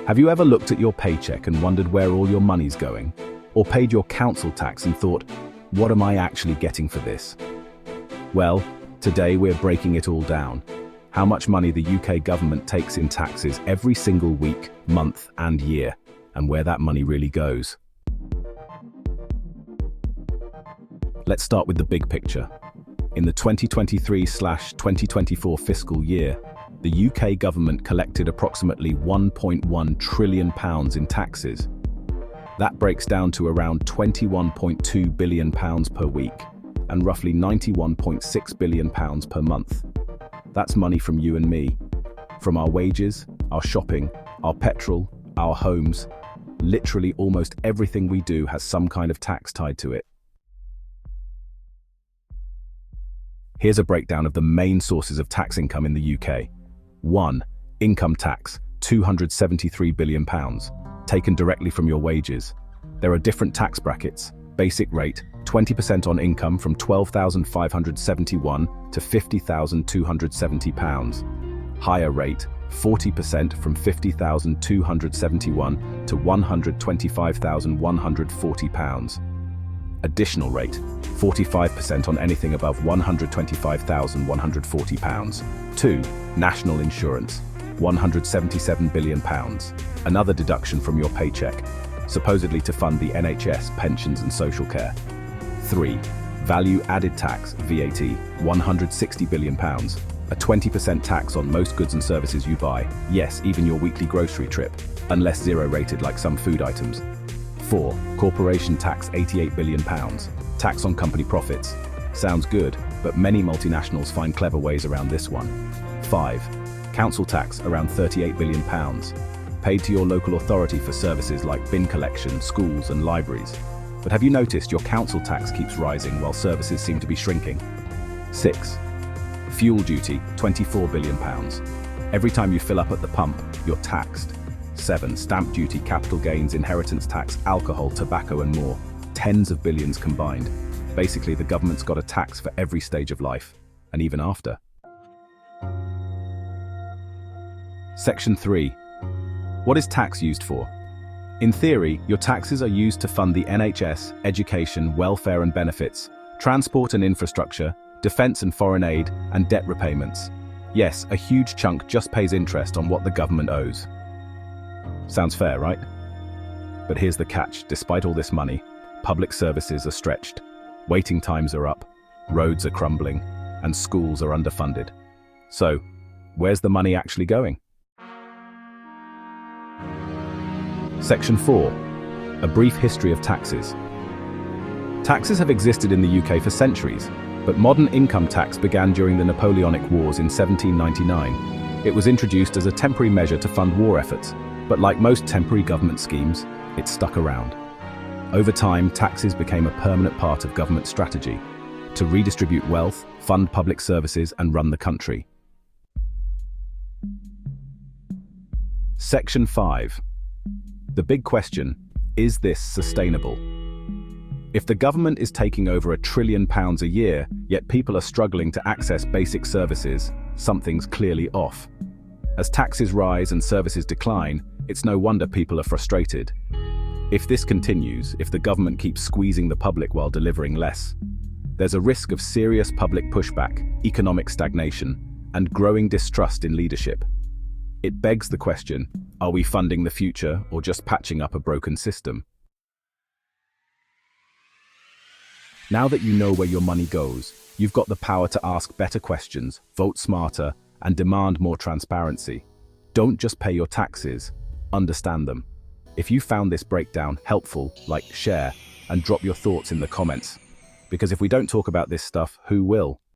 Have you ever looked at your paycheck and wondered where all your money's going? Or paid your council tax and thought, what am I actually getting for this? Well, today we're breaking it all down. How much money the UK government takes in taxes every single week, month and year, and where that money really goes. Let's start with the big picture. In the 2023/2024 fiscal year, the UK government collected approximately £1.1 trillion in taxes. That breaks down to around £21.2 billion per week and roughly £91.6 billion per month. That's money from you and me, from our wages, our shopping, our petrol, our homes. Literally almost everything we do has some kind of tax tied to it. Here's a breakdown of the main sources of tax income in the UK. 1. Income tax, £273 billion, taken directly from your wages. There are different tax brackets. Basic rate, 20% on income from £12,571 to £50,270. Higher rate, 40% from £50,271 to £125,140. Additional rate, 45% on anything above £125,140. 2. National insurance, £177 billion. Another deduction from your paycheck, supposedly to fund the NHS, pensions and social care. 3. Value added tax, VAT, £160 billion. A 20% tax on most goods and services you buy, yes, even your weekly grocery trip, unless zero rated like some food items. 4. Corporation tax, £88 billion. Tax on company profits. Sounds good, but many multinationals find clever ways around this one. 5. Council tax, around £38 billion. Paid to your local authority for services like bin collection, schools and libraries. But have you noticed your council tax keeps rising while services seem to be shrinking? 6. Fuel duty, £24 billion. Every time you fill up at the pump, you're taxed. 7. Stamp duty, capital gains, inheritance tax, alcohol, tobacco and more. Tens of billions combined. Basically, the government's got a tax for every stage of life, and even after. Section 3. What is tax used for? In theory, your taxes are used to fund the NHS, education, welfare and benefits, transport and infrastructure, defence and foreign aid, and debt repayments. Yes, a huge chunk just pays interest on what the government owes. Sounds fair, right? But here's the catch. Despite all this money, public services are stretched, waiting times are up, roads are crumbling, and schools are underfunded. So, where's the money actually going? Section 4. A brief history of taxes. Taxes have existed in the UK for centuries, but modern income tax began during the Napoleonic Wars in 1799. It was introduced as a temporary measure to fund war efforts, but like most temporary government schemes, it stuck around. Over time, taxes became a permanent part of government strategy to redistribute wealth, fund public services, and run the country. Section 5. The big question, is this sustainable? If the government is taking over £1 trillion a year, yet people are struggling to access basic services, something's clearly off. As taxes rise and services decline, it's no wonder people are frustrated. If this continues, if the government keeps squeezing the public while delivering less, there's a risk of serious public pushback, economic stagnation, and growing distrust in leadership. It begs the question, are we funding the future or just patching up a broken system? Now that you know where your money goes, you've got the power to ask better questions, vote smarter, and demand more transparency. Don't just pay your taxes, understand them. If you found this breakdown helpful, like, share, and drop your thoughts in the comments. Because if we don't talk about this stuff, who will?